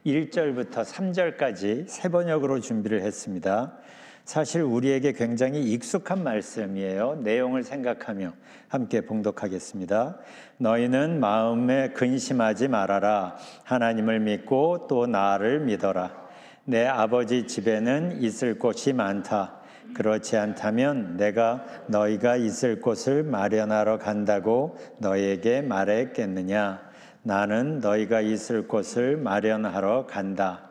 1절부터 3절까지 세 번역으로 준비를 했습니다. 사실 우리에게 굉장히 익숙한 말씀이에요. 내용을 생각하며 함께 봉독하겠습니다. 너희는 마음에 근심하지 말아라. 하나님을 믿고 또 나를 믿어라. 내 아버지 집에는 있을 곳이 많다. 그렇지 않다면 내가 너희가 있을 곳을 마련하러 간다고 너희에게 말했겠느냐. 나는 너희가 있을 곳을 마련하러 간다.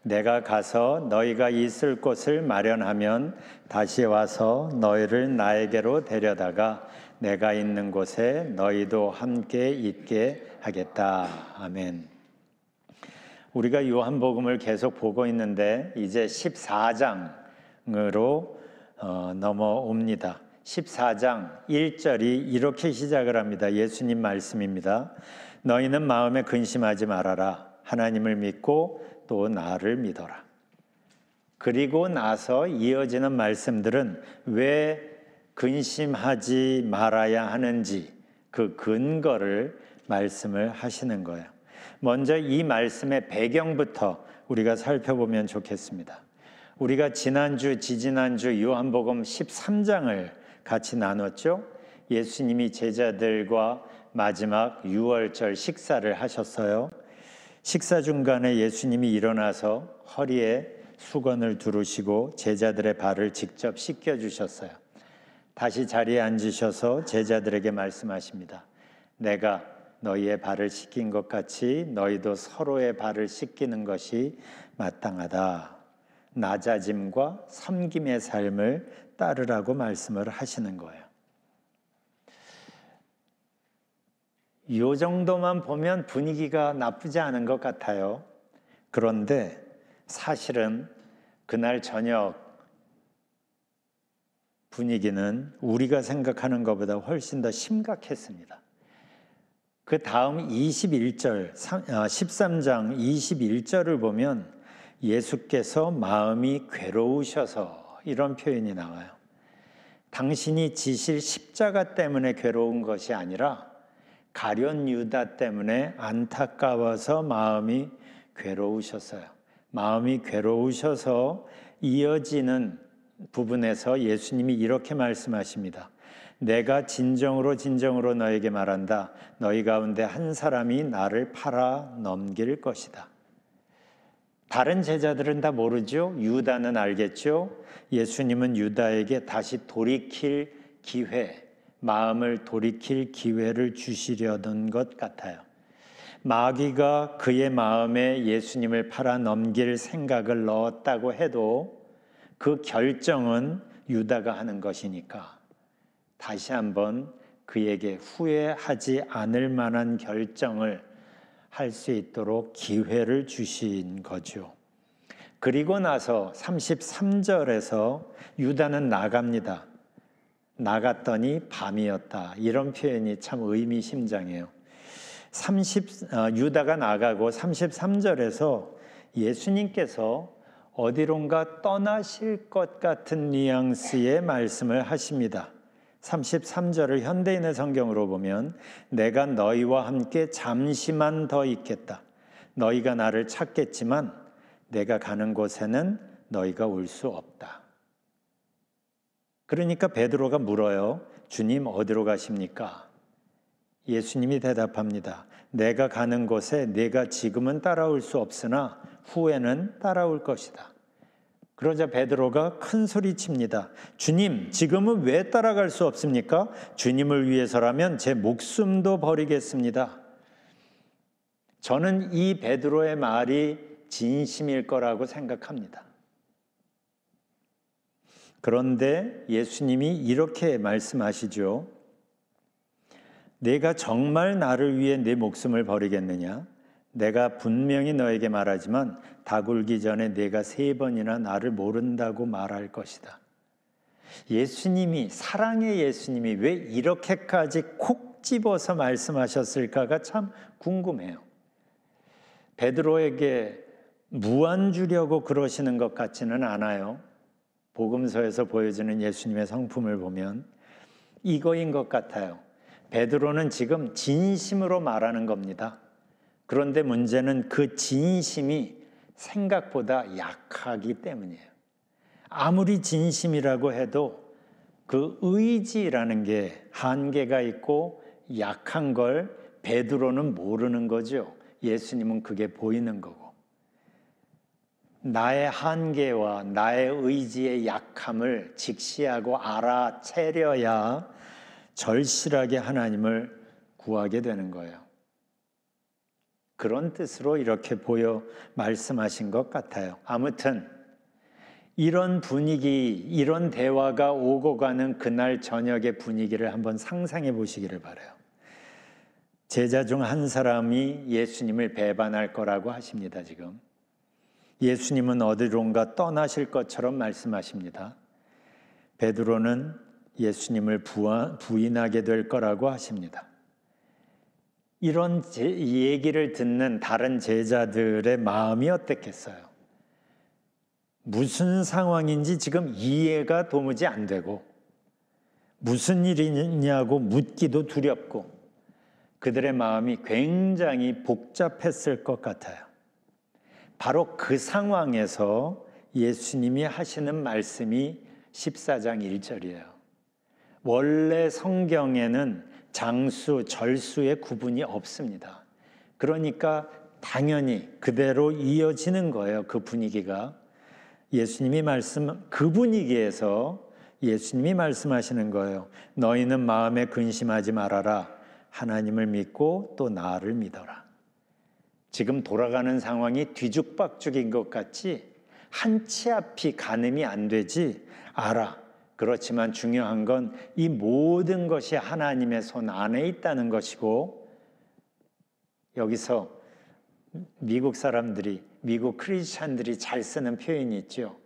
내가 가서 너희가 있을 곳을 마련하면 다시 와서 너희를 나에게로 데려다가 내가 있는 곳에 너희도 함께 있게 하겠다. 아멘. 우리가 요한복음을 계속 보고 있는데 이제 14장으로 넘어옵니다. 14장 1절이 이렇게 시작을 합니다. 예수님 말씀입니다. 너희는 마음에 근심하지 말아라. 하나님을 믿고 또 나를 믿어라. 그리고 나서 이어지는 말씀들은 왜 근심하지 말아야 하는지 그 근거를 말씀을 하시는 거예요. 먼저 이 말씀의 배경부터 우리가 살펴보면 좋겠습니다. 우리가 지난주, 지지난주 요한복음 13장을 같이 나눴죠. 예수님이 제자들과 마지막 유월절 식사를 하셨어요. 식사 중간에 예수님이 일어나서 허리에 수건을 두르시고 제자들의 발을 직접 씻겨주셨어요. 다시 자리에 앉으셔서 제자들에게 말씀하십니다. 내가 너희의 발을 씻긴 것 같이 너희도 서로의 발을 씻기는 것이 마땅하다. 낮아짐과 섬김의 삶을 따르라고 말씀을 하시는 거예요. 이 정도만 보면 분위기가 나쁘지 않은 것 같아요. 그런데 사실은 그날 저녁 분위기는 우리가 생각하는 것보다 훨씬 더 심각했습니다. 그 다음 13장 21절을 보면 예수께서 마음이 괴로우셔서 이런 표현이 나와요. 당신이 지실 십자가 때문에 괴로운 것이 아니라 가룟 유다 때문에 안타까워서 마음이 괴로우셨어요. 마음이 괴로우셔서 이어지는 부분에서 예수님이 이렇게 말씀하십니다. 내가 진정으로 너에게 말한다. 너희 가운데 한 사람이 나를 팔아 넘길 것이다. 다른 제자들은 다 모르죠. 유다는 알겠죠. 예수님은 유다에게 다시 돌이킬 기회, 마음을 돌이킬 기회를 주시려던 것 같아요. 마귀가 그의 마음에 예수님을 팔아 넘길 생각을 넣었다고 해도 그 결정은 유다가 하는 것이니까 다시 한번 그에게 후회하지 않을 만한 결정을 할 수 있도록 기회를 주신 거죠. 그리고 나서 33절에서 유다는 나갑니다. 나갔더니 밤이었다. 이런 표현이 참 의미심장해요. 유다가 나가고 33절에서 예수님께서 어디론가 떠나실 것 같은 뉘앙스의 말씀을 하십니다. 33절을 현대인의 성경으로 보면 내가 너희와 함께 잠시만 더 있겠다. 너희가 나를 찾겠지만 내가 가는 곳에는 너희가 올 수 없다. 그러니까 베드로가 물어요. 주님 어디로 가십니까? 예수님이 대답합니다. 내가 가는 곳에 내가 지금은 따라올 수 없으나 후에는 따라올 것이다. 그러자 베드로가 큰 소리칩니다. 주님, 지금은 왜 따라갈 수 없습니까? 주님을 위해서라면 제 목숨도 버리겠습니다. 저는 이 베드로의 말이 진심일 거라고 생각합니다. 그런데 예수님이 이렇게 말씀하시죠. 내가 정말 나를 위해 내 목숨을 버리겠느냐? 내가 분명히 너에게 말하지만 닭 울기 전에 내가 3번이나 나를 모른다고 말할 것이다. 예수님이, 사랑의 예수님이 왜 이렇게까지 콕 집어서 말씀하셨을까가 참 궁금해요. 베드로에게 무안 주려고 그러시는 것 같지는 않아요. 복음서에서 보여주는 예수님의 성품을 보면 이거인 것 같아요. 베드로는 지금 진심으로 말하는 겁니다. 그런데 문제는 그 진심이 생각보다 약하기 때문이에요. 아무리 진심이라고 해도 그 의지라는 게 한계가 있고 약한 걸 베드로는 모르는 거죠. 예수님은 그게 보이는 거고. 나의 한계와 나의 의지의 약함을 직시하고 알아채려야 절실하게 하나님을 구하게 되는 거예요. 그런 뜻으로 이렇게 보여 말씀하신 것 같아요. 아무튼 이런 분위기, 이런 대화가 오고 가는 그날 저녁의 분위기를 한번 상상해 보시기를 바라요. 제자 중 한 사람이 예수님을 배반할 거라고 하십니다. 지금 예수님은 어디론가 떠나실 것처럼 말씀하십니다. 베드로는 예수님을 부인하게 될 거라고 하십니다. 이런 얘기를 듣는 다른 제자들의 마음이 어땠겠어요? 무슨 상황인지 지금 이해가 도무지 안 되고 무슨 일이냐고 묻기도 두렵고 그들의 마음이 굉장히 복잡했을 것 같아요. 바로 그 상황에서 예수님이 하시는 말씀이 14장 1절이에요. 원래 성경에는 장수, 절수의 구분이 없습니다. 그러니까 당연히 그대로 이어지는 거예요. 그 분위기가. 그 분위기에서 예수님이 말씀하시는 거예요. 너희는 마음에 근심하지 말아라. 하나님을 믿고 또 나를 믿어라. 지금 돌아가는 상황이 뒤죽박죽인 것 같지 한 치 앞이 가늠이 안 되지 알아. 그렇지만 중요한 건 이 모든 것이 하나님의 손 안에 있다는 것이고 여기서 미국 사람들이 미국 크리스찬들이 잘 쓰는 표현이 있죠.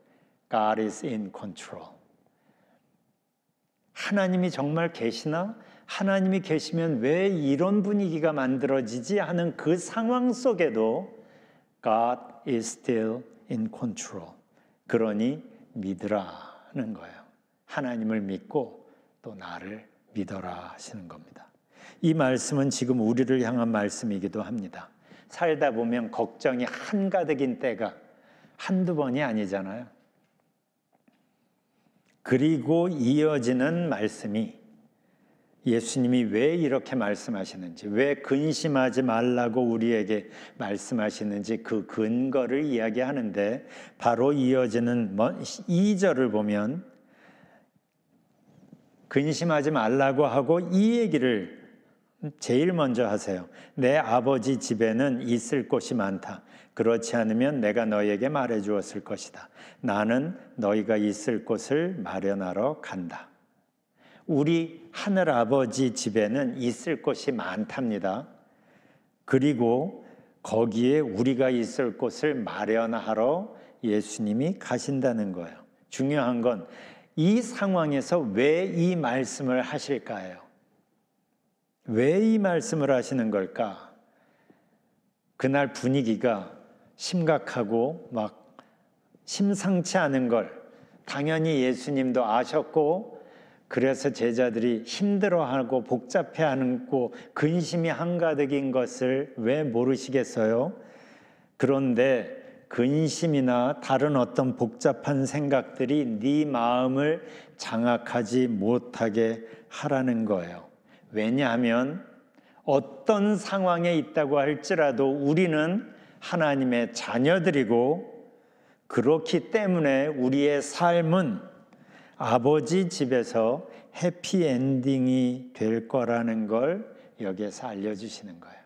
God is in control. 하나님이 정말 계시나? 하나님이 계시면 왜 이런 분위기가 만들어지지 하는 그 상황 속에도 God is still in control. 그러니 믿으라는 거예요. 하나님을 믿고 또 나를 믿어라 하시는 겁니다. 이 말씀은 지금 우리를 향한 말씀이기도 합니다. 살다 보면 걱정이 한가득인 때가 한두 번이 아니잖아요. 그리고 이어지는 말씀이 예수님이 왜 이렇게 말씀하시는지, 왜 근심하지 말라고 우리에게 말씀하시는지 그 근거를 이야기하는데 바로 이어지는 2절을 보면 근심하지 말라고 하고 이 얘기를 제일 먼저 하세요. 내 아버지 집에는 있을 곳이 많다. 그렇지 않으면 내가 너희에게 말해 주었을 것이다. 나는 너희가 있을 곳을 마련하러 간다. 우리 하늘아버지 집에는 있을 곳이 많답니다. 그리고 거기에 우리가 있을 곳을 마련하러 예수님이 가신다는 거예요. 중요한 건 이 상황에서 왜 이 말씀을 하실까요? 왜 이 말씀을 하시는 걸까? 그날 분위기가 심각하고 막 심상치 않은 걸 당연히 예수님도 아셨고 그래서 제자들이 힘들어하고 복잡해하고 근심이 한가득인 것을 왜 모르시겠어요? 그런데 근심이나 다른 어떤 복잡한 생각들이 네 마음을 장악하지 못하게 하라는 거예요. 왜냐하면 어떤 상황에 있다고 할지라도 우리는 하나님의 자녀들이고 그렇기 때문에 우리의 삶은 아버지 집에서 해피엔딩이 될 거라는 걸 여기에서 알려주시는 거예요.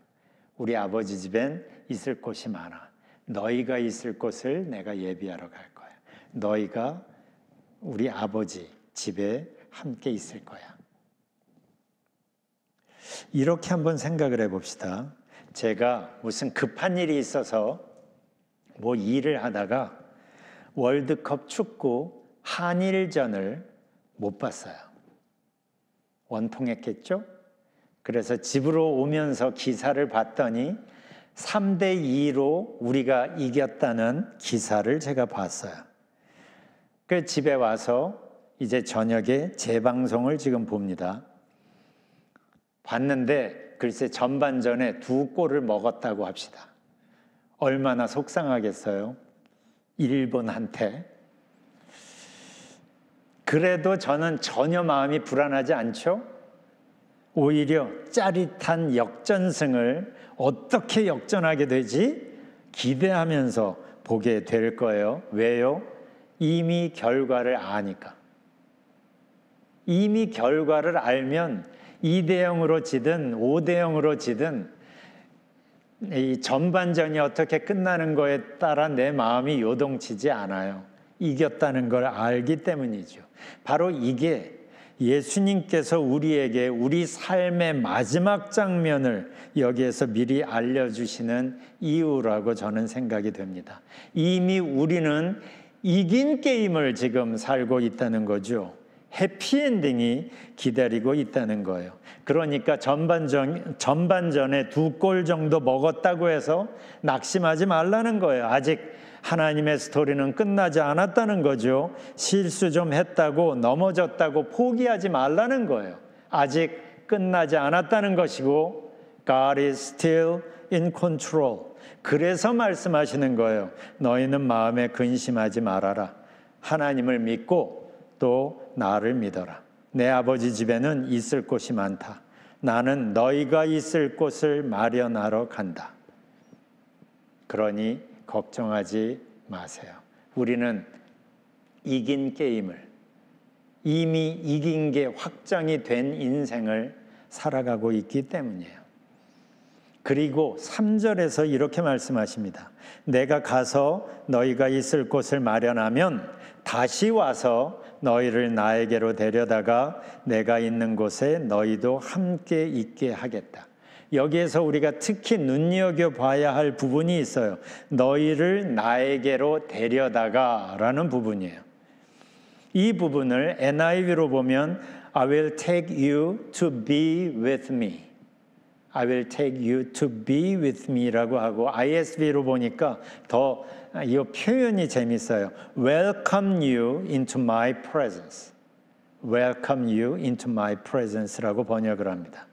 우리 아버지 집엔 있을 곳이 많아. 너희가 있을 곳을 내가 예비하러 갈 거야. 너희가 우리 아버지 집에 함께 있을 거야. 이렇게 한번 생각을 해봅시다. 제가 무슨 급한 일이 있어서 뭐 일을 하다가 월드컵 축구 한일전을 못 봤어요. 원통했겠죠? 그래서 집으로 오면서 기사를 봤더니 3대2로 우리가 이겼다는 기사를 제가 봤어요. 그 집에 와서 이제 저녁에 재방송을 지금 봅니다. 봤는데 글쎄 전반전에 2골을 먹었다고 합시다. 얼마나 속상하겠어요? 일본한테. 그래도 저는 전혀 마음이 불안하지 않죠? 오히려 짜릿한 역전승을 어떻게 역전하게 되지? 기대하면서 보게 될 거예요. 왜요? 이미 결과를 아니까. 이미 결과를 알면 2대0으로 지든 5대0으로 지든 이 전반전이 어떻게 끝나는 거에 따라 내 마음이 요동치지 않아요. 이겼다는 걸 알기 때문이죠. 바로 이게 예수님께서 우리에게 우리 삶의 마지막 장면을 여기에서 미리 알려주시는 이유라고 저는 생각이 됩니다. 이미 우리는 이긴 게임을 지금 살고 있다는 거죠. 해피엔딩이 기다리고 있다는 거예요. 그러니까 전반전에 2골 정도 먹었다고 해서 낙심하지 말라는 거예요. 아직 하나님의 스토리는 끝나지 않았다는 거죠. 실수 좀 했다고 넘어졌다고 포기하지 말라는 거예요. 아직 끝나지 않았다는 것이고 God is still in control. 그래서 말씀하시는 거예요. 너희는 마음에 근심하지 말아라. 하나님을 믿고 또 나를 믿어라. 내 아버지 집에는 있을 곳이 많다. 나는 너희가 있을 곳을 마련하러 간다. 그러니 걱정하지 마세요. 우리는 이긴 게임을, 이미 이긴 게 확정이 된 인생을 살아가고 있기 때문이에요. 그리고 3절에서 이렇게 말씀하십니다. 내가 가서 너희가 있을 곳을 마련하면 다시 와서 너희를 나에게로 데려다가 내가 있는 곳에 너희도 함께 있게 하겠다. 여기에서 우리가 특히 눈여겨봐야 할 부분이 있어요. 너희를 나에게로 데려다가 라는 부분이에요. 이 부분을 NIV로 보면 I will take you to be with me. I will take you to be with me라고 하고 ISV로 보니까 더 이 표현이 재밌어요. Welcome you into my presence. Welcome you into my presence라고 번역을 합니다.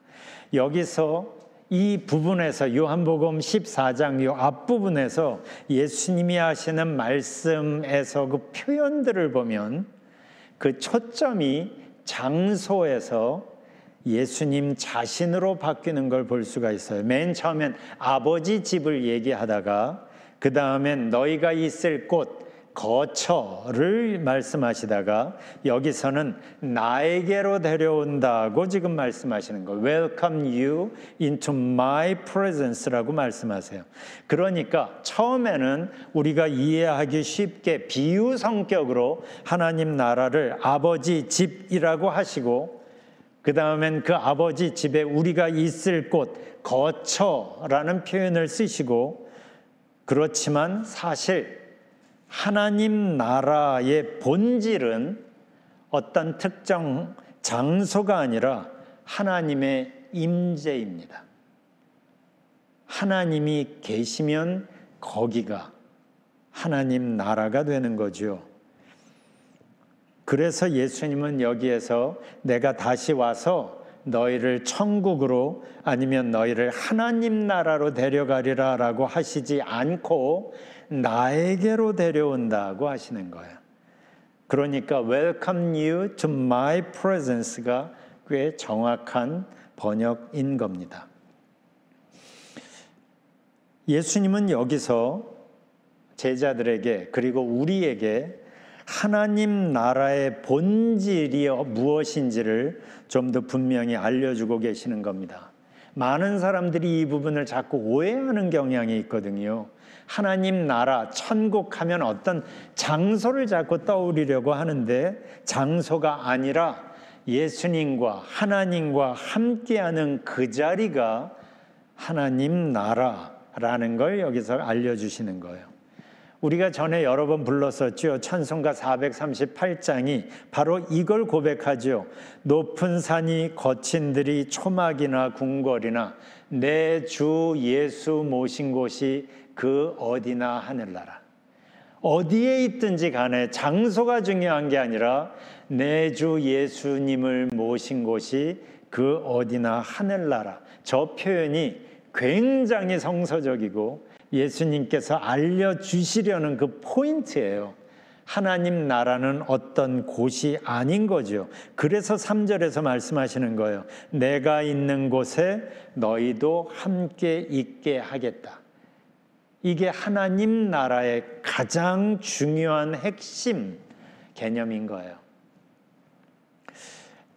여기서 이 부분에서 요한복음 14장 요 앞부분에서 예수님이 하시는 말씀에서 그 표현들을 보면 그 초점이 장소에서 예수님 자신으로 바뀌는 걸 볼 수가 있어요. 맨 처음엔 아버지 집을 얘기하다가 그 다음엔 너희가 있을 곳 거처를 말씀하시다가 여기서는 나에게로 데려온다고 지금 말씀하시는 거예요. Welcome you into my presence라고 말씀하세요. 그러니까 처음에는 우리가 이해하기 쉽게 비유 성격으로 하나님 나라를 아버지 집이라고 하시고 그 다음엔 그 아버지 집에 우리가 있을 곳 거처라는 표현을 쓰시고 그렇지만 사실 하나님 나라의 본질은 어떤 특정 장소가 아니라 하나님의 임재입니다. 하나님이 계시면 거기가 하나님 나라가 되는 거죠. 그래서 예수님은 여기에서 내가 다시 와서 너희를 천국으로 아니면 너희를 하나님 나라로 데려가리라 라고 하시지 않고 나에게로 데려온다고 하시는 거예요. 그러니까 Welcome you to my presence가 꽤 정확한 번역인 겁니다. 예수님은 여기서 제자들에게 그리고 우리에게 하나님 나라의 본질이 무엇인지를 좀 더 분명히 알려주고 계시는 겁니다. 많은 사람들이 이 부분을 자꾸 오해하는 경향이 있거든요. 하나님 나라, 천국 하면 어떤 장소를 자꾸 떠올리려고 하는데 장소가 아니라 예수님과 하나님과 함께하는 그 자리가 하나님 나라라는 걸 여기서 알려주시는 거예요. 우리가 전에 여러 번 불렀었죠. 찬송가 438장이 바로 이걸 고백하죠. 높은 산이 거친 들이 초막이나 궁궐이나 내 주 예수 모신 곳이 그 어디나 하늘나라. 어디에 있든지 간에 장소가 중요한 게 아니라 내 주 예수님을 모신 곳이 그 어디나 하늘나라. 저 표현이 굉장히 성서적이고 예수님께서 알려주시려는 그 포인트예요. 하나님 나라는 어떤 곳이 아닌 거죠. 그래서 3절에서 말씀하시는 거예요. 내가 있는 곳에 너희도 함께 있게 하겠다. 이게 하나님 나라의 가장 중요한 핵심 개념인 거예요.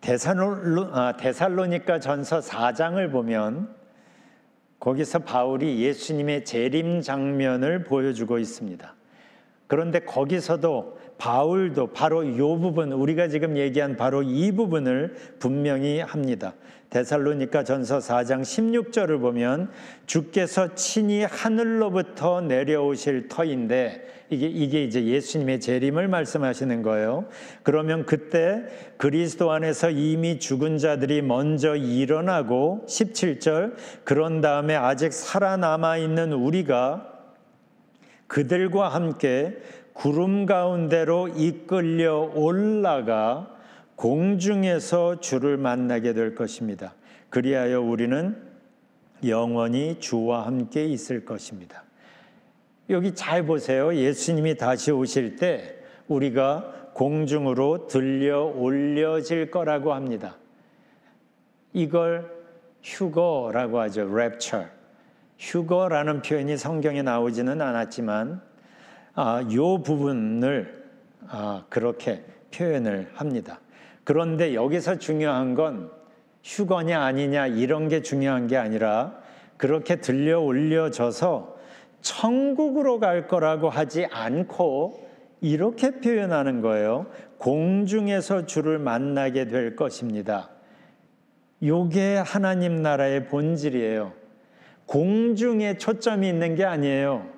데살로니가 전서 4장을 보면 거기서 바울이 예수님의 재림 장면을 보여주고 있습니다. 그런데 거기서도 바울도 바로 이 부분, 우리가 지금 얘기한 바로 이 부분을 분명히 합니다. 데살로니가 전서 4장 16절을 보면 주께서 친히 하늘로부터 내려오실 터인데 이게 이제 예수님의 재림을 말씀하시는 거예요. 그러면 그때 그리스도 안에서 이미 죽은 자들이 먼저 일어나고 17절 그런 다음에 아직 살아남아 있는 우리가 그들과 함께 구름 가운데로 이끌려 올라가 공중에서 주를 만나게 될 것입니다. 그리하여 우리는 영원히 주와 함께 있을 것입니다. 여기 잘 보세요. 예수님이 다시 오실 때 우리가 공중으로 들려 올려질 거라고 합니다. 이걸 휴거라고 하죠. rapture. 휴거라는 표현이 성경에 나오지는 않았지만 이 부분을 그렇게 표현을 합니다. 그런데 여기서 중요한 건 휴거냐 아니냐 이런 게 중요한 게 아니라 그렇게 들려 올려져서 천국으로 갈 거라고 하지 않고 이렇게 표현하는 거예요. 공중에서 주를 만나게 될 것입니다. 이게 하나님 나라의 본질이에요. 공중에 초점이 있는 게 아니에요.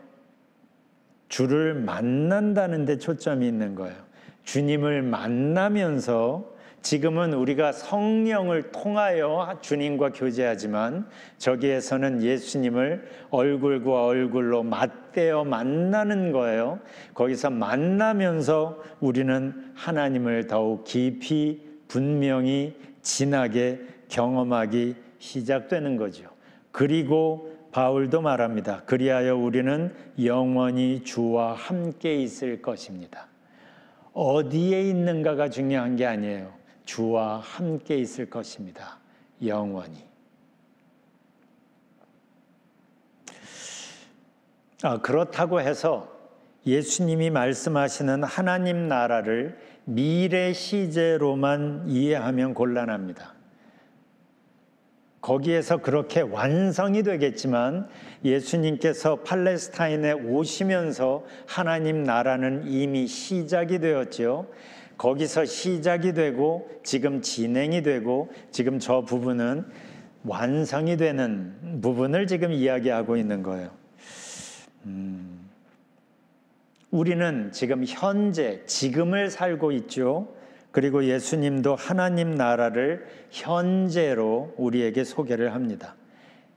주를 만난다는 데 초점이 있는 거예요. 주님을 만나면서 지금은 우리가 성령을 통하여 주님과 교제하지만 저기에서는 예수님을 얼굴과 얼굴로 맞대어 만나는 거예요. 거기서 만나면서 우리는 하나님을 더욱 깊이 분명히 진하게 경험하기 시작되는 거죠. 그리고 바울도 말합니다. 그리하여 우리는 영원히 주와 함께 있을 것입니다. 어디에 있는가가 중요한 게 아니에요. 주와 함께 있을 것입니다. 영원히. 그렇다고 해서 예수님이 말씀하시는 하나님 나라를 미래 시제로만 이해하면 곤란합니다. 거기에서 그렇게 완성이 되겠지만 예수님께서 팔레스타인에 오시면서 하나님 나라는 이미 시작이 되었죠. 거기서 시작이 되고 지금 진행이 되고 지금 저 부분은 완성이 되는 부분을 지금 이야기하고 있는 거예요. 우리는 지금 현재, 지금을 살고 있죠. 그리고 예수님도 하나님 나라를 현재로 우리에게 소개를 합니다.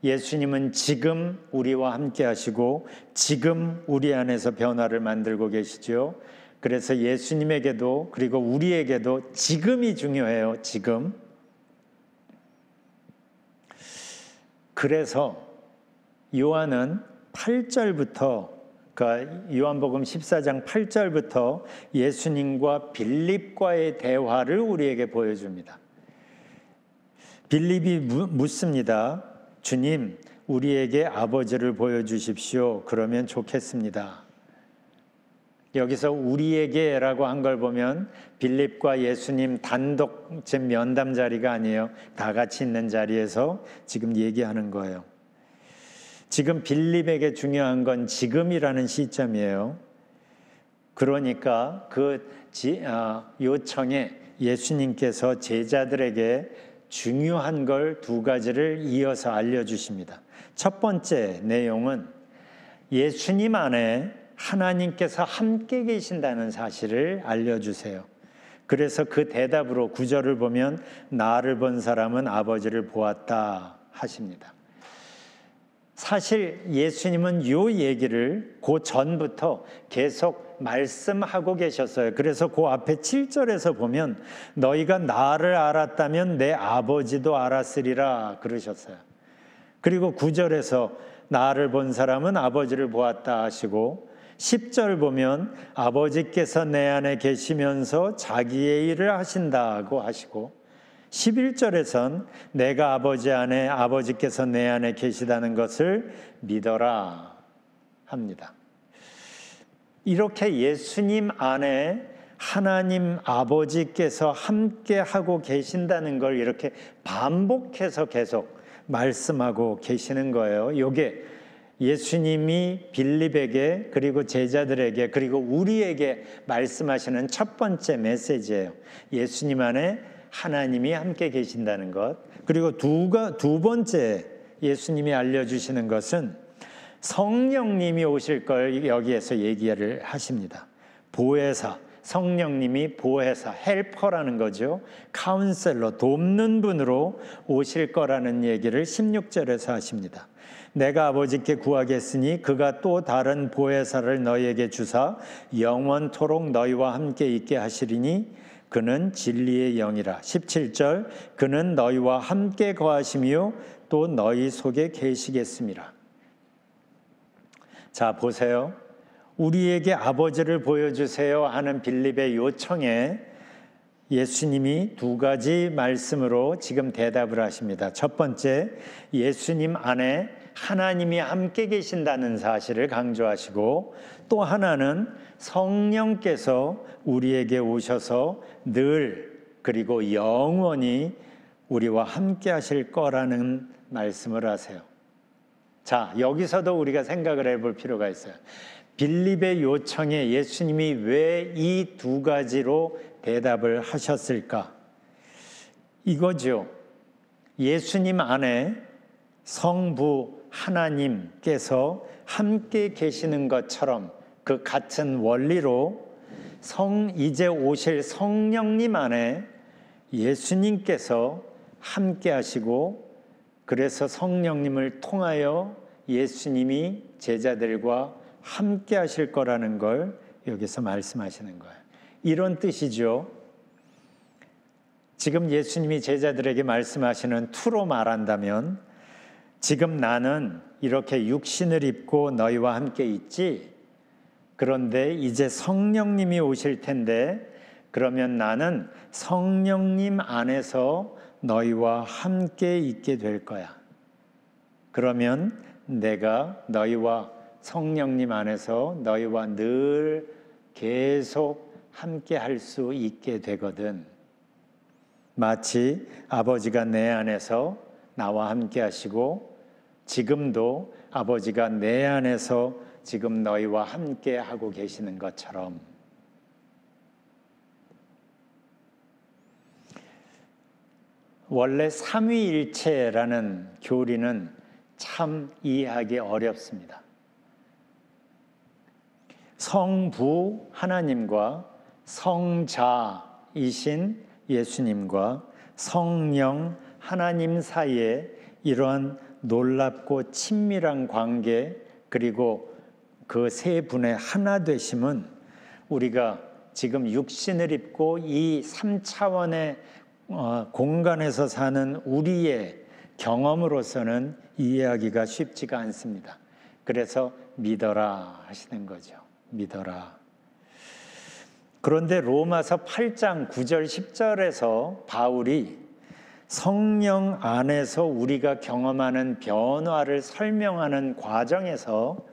예수님은 지금 우리와 함께 하시고 지금 우리 안에서 변화를 만들고 계시죠. 그래서 예수님에게도 그리고 우리에게도 지금이 중요해요. 지금. 그래서 요한은 8절부터 그러니까 요한복음 14장 8절부터 예수님과 빌립과의 대화를 우리에게 보여줍니다. 빌립이 묻습니다. 주님, 우리에게 아버지를 보여주십시오. 그러면 좋겠습니다. 여기서 우리에게라고 한 걸 보면 빌립과 예수님 단독 면담 자리가 아니에요. 다 같이 있는 자리에서 지금 얘기하는 거예요. 지금 빌립에게 중요한 건 지금이라는 시점이에요. 그러니까 그 요청에 예수님께서 제자들에게 중요한 걸 두 가지를 이어서 알려주십니다. 첫 번째 내용은 예수님 안에 하나님께서 함께 계신다는 사실을 알려주세요. 그래서 그 대답으로 9절을 보면 나를 본 사람은 아버지를 보았다 하십니다. 사실 예수님은 이 얘기를 그 전부터 계속 말씀하고 계셨어요. 그래서 그 앞에 7절에서 보면 너희가 나를 알았다면 내 아버지도 알았으리라 그러셨어요. 그리고 9절에서 나를 본 사람은 아버지를 보았다 하시고 10절 보면 아버지께서 내 안에 계시면서 자기의 일을 하신다고 하시고 11절에선 내가 아버지 안에 아버지께서 내 안에 계시다는 것을 믿어라 합니다. 이렇게 예수님 안에 하나님 아버지께서 함께 하고 계신다는 걸 이렇게 반복해서 계속 말씀하고 계시는 거예요. 이게 예수님이 빌립에게 그리고 제자들에게 그리고 우리에게 말씀하시는 첫 번째 메시지예요. 예수님 안에 하나님이 함께 계신다는 것. 그리고 두 번째 예수님이 알려주시는 것은 성령님이 오실 걸 여기에서 얘기를 하십니다. 보혜사, 성령님이 보혜사, 헬퍼라는 거죠. 카운셀러, 돕는 분으로 오실 거라는 얘기를 16절에서 하십니다. 내가 아버지께 구하겠으니 그가 또 다른 보혜사를 너희에게 주사 영원토록 너희와 함께 있게 하시리니 그는 진리의 영이라. 17절 그는 너희와 함께 거하시며 또 너희 속에 계시겠습니다. 자, 보세요. 우리에게 아버지를 보여주세요 하는 빌립의 요청에 예수님이 두 가지 말씀으로 지금 대답을 하십니다. 첫 번째, 예수님 안에 하나님이 함께 계신다는 사실을 강조하시고, 또 하나는 성령께서 우리에게 오셔서 늘 그리고 영원히 우리와 함께 하실 거라는 말씀을 하세요. 자, 여기서도 우리가 생각을 해볼 필요가 있어요. 빌립의 요청에 예수님이 왜 이 두 가지로 대답을 하셨을까? 이거죠. 예수님 안에 성부 하나님께서 함께 계시는 것처럼 그 같은 원리로 이제 오실 성령님 안에 예수님께서 함께 하시고, 그래서 성령님을 통하여 예수님이 제자들과 함께 하실 거라는 걸 여기서 말씀하시는 거예요. 이런 뜻이죠. 지금 예수님이 제자들에게 말씀하시는 투로 말한다면, 지금 나는 이렇게 육신을 입고 너희와 함께 있지, 그런데 이제 성령님이 오실 텐데 그러면 나는 성령님 안에서 너희와 함께 있게 될 거야. 그러면 내가 너희와 성령님 안에서 너희와 늘 계속 함께 할 수 있게 되거든. 마치 아버지가 내 안에서 나와 함께 하시고 지금도 아버지가 내 안에서 지금 너희와 함께 하고 계시는 것처럼. 원래 삼위일체라는 교리는 참 이해하기 어렵습니다. 성부 하나님과 성자이신 예수님과 성령 하나님 사이에 이러한 놀랍고 친밀한 관계, 그리고 그 세 분의 하나 되심은 우리가 지금 육신을 입고 이 3차원의 공간에서 사는 우리의 경험으로서는 이해하기가 쉽지가 않습니다. 그래서 믿어라 하시는 거죠. 믿어라. 그런데 로마서 8장 9절 10절에서 바울이 성령 안에서 우리가 경험하는 변화를 설명하는 과정에서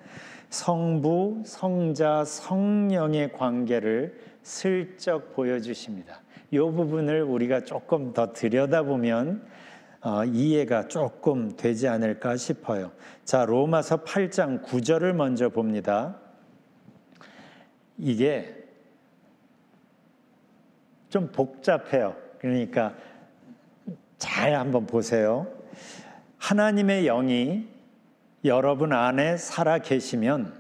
성부, 성자, 성령의 관계를 슬쩍 보여주십니다. 이 부분을 우리가 조금 더 들여다보면 이해가 조금 되지 않을까 싶어요. 자, 로마서 8장 9절을 먼저 봅니다. 이게 좀 복잡해요. 그러니까 잘 한번 보세요. 하나님의 영이 여러분 안에 살아 계시면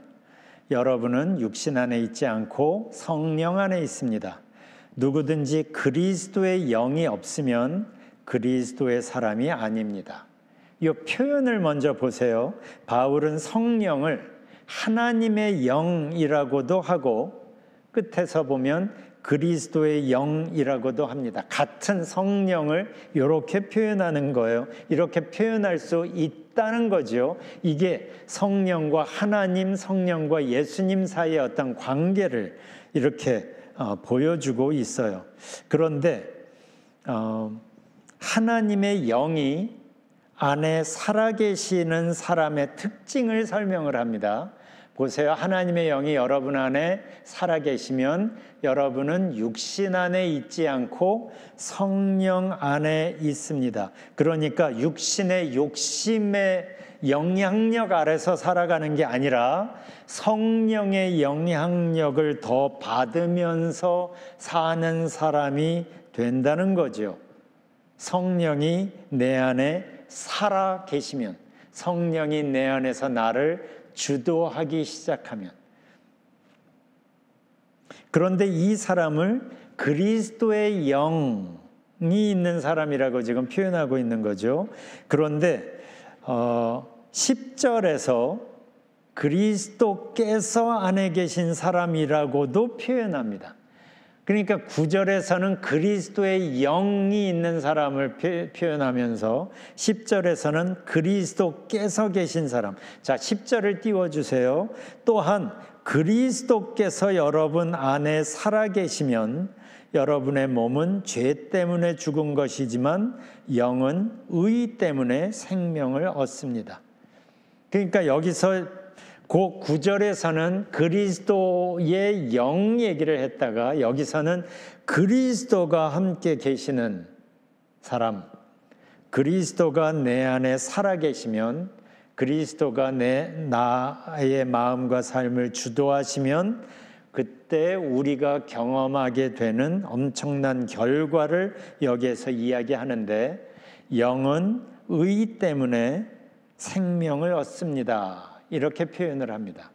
여러분은 육신 안에 있지 않고 성령 안에 있습니다. 누구든지 그리스도의 영이 없으면 그리스도의 사람이 아닙니다. 이 표현을 먼저 보세요. 바울은 성령을 하나님의 영이라고도 하고 끝에서 보면 그리스도의 영이라고도 합니다. 같은 성령을 이렇게 표현하는 거예요. 이렇게 표현할 수 있다는 거죠. 이게 성령과 하나님, 성령과 예수님 사이의 어떤 관계를 이렇게 보여주고 있어요. 그런데 하나님의 영이 안에 살아계시는 사람의 특징을 설명을 합니다. 보세요. 하나님의 영이 여러분 안에 살아계시면 여러분은 육신 안에 있지 않고 성령 안에 있습니다. 그러니까 육신의 욕심의 영향력 아래서 살아가는 게 아니라 성령의 영향력을 더 받으면서 사는 사람이 된다는 거죠. 성령이 내 안에 살아 계시면, 성령이 내 안에서 나를 주도하기 시작하면, 그런데 이 사람을 그리스도의 영이 있는 사람이라고 지금 표현하고 있는 거죠. 그런데 10절에서 그리스도께서 안에 계신 사람이라고도 표현합니다. 그러니까 9절에서는 그리스도의 영이 있는 사람을 표현하면서 10절에서는 그리스도께서 계신 사람. 자, 10절을 띄워주세요. 또한 그리스도께서 여러분 안에 살아계시면 여러분의 몸은 죄 때문에 죽은 것이지만 영은 의 때문에 생명을 얻습니다. 그러니까 여기서 그 9절에서는 그리스도의 영 얘기를 했다가 여기서는 그리스도가 함께 계시는 사람, 그리스도가 내 안에 살아계시면, 그리스도가 나의 마음과 삶을 주도하시면 그때 우리가 경험하게 되는 엄청난 결과를 여기에서 이야기하는데, 영은 의 때문에 생명을 얻습니다. 이렇게 표현을 합니다.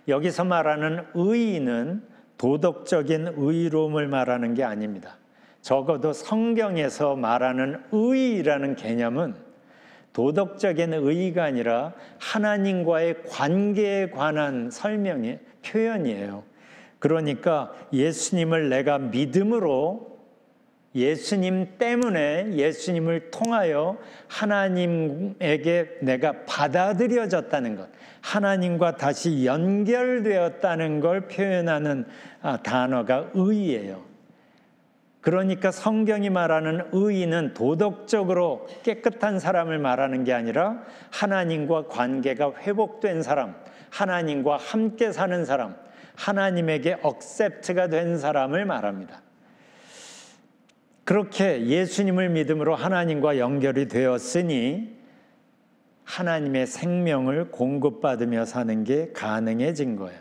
여기서 말하는 의는 도덕적인 의로움을 말하는 게 아닙니다. 적어도 성경에서 말하는 의라는 개념은 도덕적인 의가 아니라 하나님과의 관계에 관한 설명의 표현이에요. 그러니까 예수님을 내가 믿음으로, 예수님 때문에, 예수님을 통하여 하나님에게 내가 받아들여졌다는 것, 하나님과 다시 연결되었다는 걸 표현하는 단어가 의예요. 그러니까 성경이 말하는 의는 도덕적으로 깨끗한 사람을 말하는 게 아니라 하나님과 관계가 회복된 사람, 하나님과 함께 사는 사람, 하나님에게 억셉트가 된 사람을 말합니다. 그렇게 예수님을 믿음으로 하나님과 연결이 되었으니 하나님의 생명을 공급받으며 사는 게 가능해진 거예요.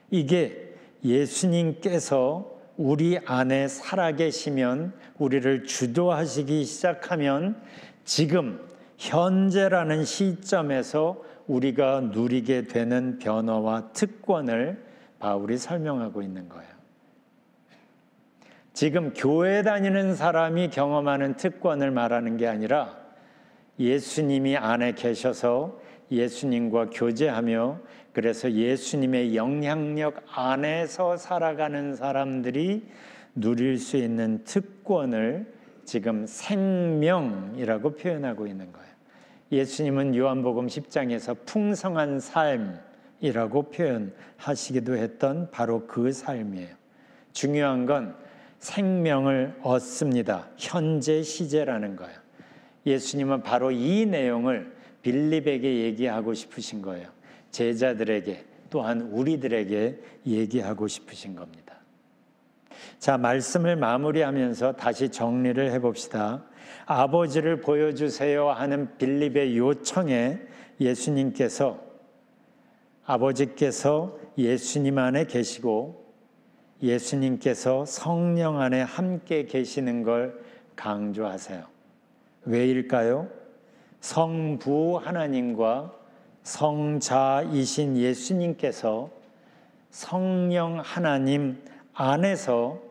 이게 예수님께서 우리 안에 살아계시면, 우리를 주도하시기 시작하면 지금 현재라는 시점에서 우리가 누리게 되는 변화와 특권을 바울이 설명하고 있는 거예요. 지금 교회 다니는 사람이 경험하는 특권을 말하는 게 아니라 예수님이 안에 계셔서 예수님과 교제하며 그래서 예수님의 영향력 안에서 살아가는 사람들이 누릴 수 있는 특권을 지금 생명이라고 표현하고 있는 거예요. 예수님은 요한복음 10장에서 풍성한 삶이라고 표현하시기도 했던 바로 그 삶이에요. 중요한 건 생명을 얻습니다. 현재 시제라는 거예요. 예수님은 바로 이 내용을 빌립에게 얘기하고 싶으신 거예요. 제자들에게, 또한 우리들에게 얘기하고 싶으신 겁니다. 자, 말씀을 마무리하면서 다시 정리를 해봅시다. 아버지를 보여주세요 하는 빌립의 요청에 예수님께서, 아버지께서 예수님 안에 계시고 예수님께서 성령 안에 함께 계시는 걸 강조하세요. 왜일까요? 성부 하나님과 성자이신 예수님께서 성령 하나님 안에서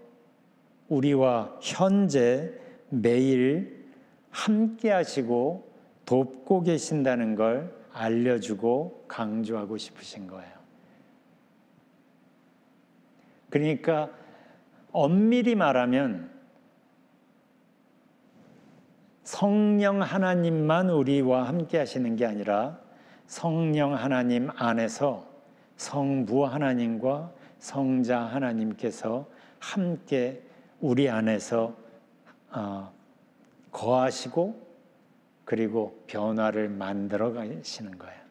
우리와 현재 매일 함께 하시고 돕고 계신다는 걸 알려주고 강조하고 싶으신 거예요. 그러니까 엄밀히 말하면 성령 하나님만 우리와 함께 하시는 게 아니라 성령 하나님 안에서 성부 하나님과 성자 하나님께서 함께 우리 안에서 거하시고 그리고 변화를 만들어 가시는 거예요.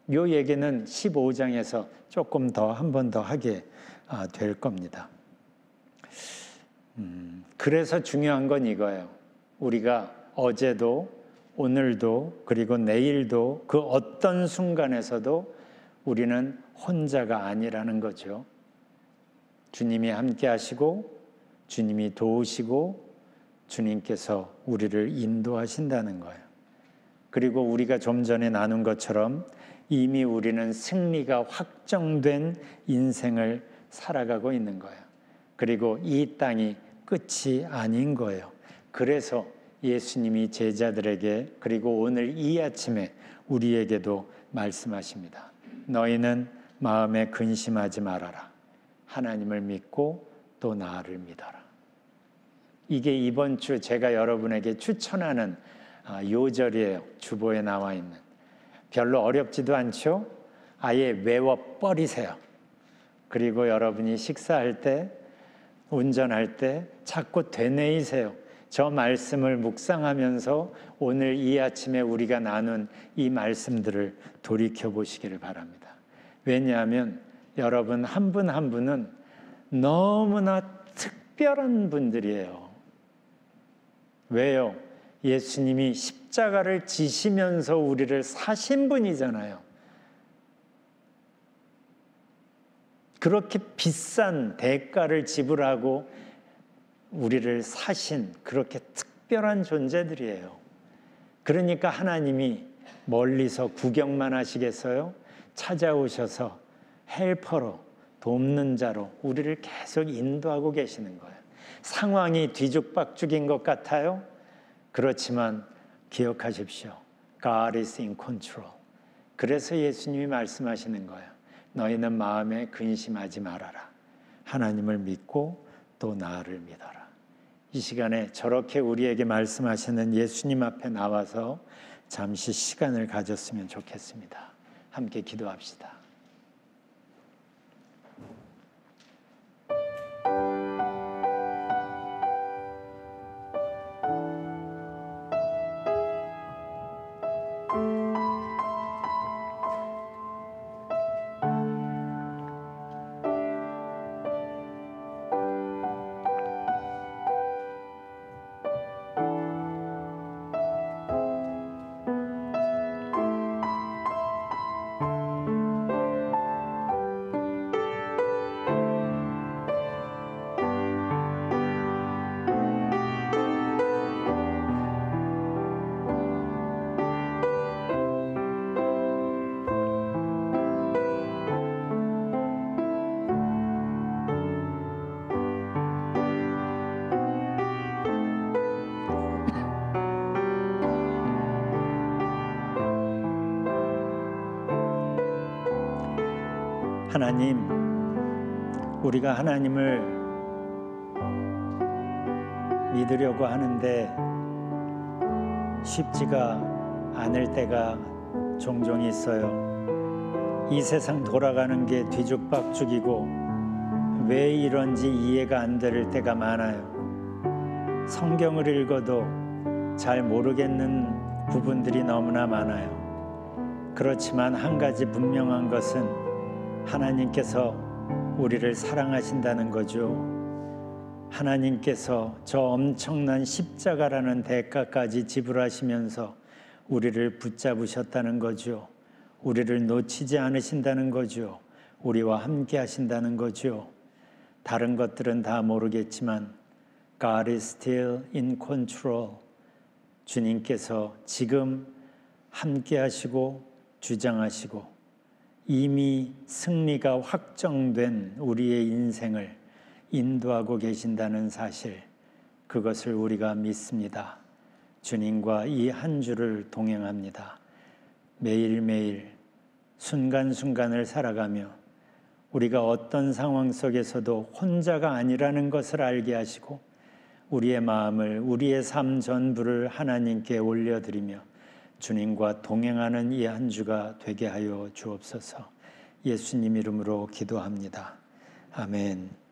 이 얘기는 15장에서 조금 더 한 번 더 하게 될 겁니다. 그래서 중요한 건 이거예요. 우리가 어제도 오늘도 그리고 내일도 그 어떤 순간에서도 우리는 혼자가 아니라는 거죠. 주님이 함께 하시고 주님이 도우시고 주님께서 우리를 인도하신다는 거예요. 그리고 우리가 좀 전에 나눈 것처럼 이미 우리는 승리가 확정된 인생을 살아가고 있는 거예요. 그리고 이 땅이 끝이 아닌 거예요. 그래서 예수님이 제자들에게 그리고 오늘 이 아침에 우리에게도 말씀하십니다. 너희는 마음에 근심하지 말아라. 하나님을 믿고 또 나를 믿어라. 이게 이번 주 제가 여러분에게 추천하는 요절이에요. 주보에 나와 있는. 별로 어렵지도 않죠? 아예 외워버리세요. 그리고 여러분이 식사할 때, 운전할 때 자꾸 되뇌이세요. 저 말씀을 묵상하면서 오늘 이 아침에 우리가 나눈 이 말씀들을 돌이켜보시기를 바랍니다. 왜냐하면 여러분 한 분 한 분은 너무나 특별한 분들이에요. 왜요? 예수님이 십자가를 지시면서 우리를 사신 분이잖아요. 그렇게 비싼 대가를 지불하고 우리를 사신 그렇게 특별한 존재들이에요. 그러니까 하나님이 멀리서 구경만 하시겠어요? 찾아오셔서 헬퍼로, 돕는 자로 우리를 계속 인도하고 계시는 거예요. 상황이 뒤죽박죽인 것 같아요. 그렇지만 기억하십시오. God is in control. 그래서 예수님이 말씀하시는 거예요. 너희는 마음에 근심하지 말아라. 하나님을 믿고 또 나를 믿어라. 이 시간에 저렇게 우리에게 말씀하시는 예수님 앞에 나와서 잠시 시간을 가졌으면 좋겠습니다. 함께 기도합시다. 하나님, 우리가 하나님을 믿으려고 하는데 쉽지가 않을 때가 종종 있어요. 이 세상 돌아가는 게 뒤죽박죽이고 왜 이런지 이해가 안 될 때가 많아요. 성경을 읽어도 잘 모르겠는 부분들이 너무나 많아요. 그렇지만 한 가지 분명한 것은 하나님께서 우리를 사랑하신다는 거죠. 하나님께서 저 엄청난 십자가라는 대가까지 지불하시면서 우리를 붙잡으셨다는 거죠. 우리를 놓치지 않으신다는 거죠. 우리와 함께 하신다는 거죠. 다른 것들은 다 모르겠지만 God is still in control. 주님께서 지금 함께 하시고 주장하시고 이미 승리가 확정된 우리의 인생을 인도하고 계신다는 사실, 그것을 우리가 믿습니다. 주님과 이 한 주를 동행합니다. 매일매일 순간순간을 살아가며 우리가 어떤 상황 속에서도 혼자가 아니라는 것을 알게 하시고 우리의 마음을, 우리의 삶 전부를 하나님께 올려드리며 주님과 동행하는 이 한 주가 되게 하여 주옵소서. 예수님 이름으로 기도합니다. 아멘.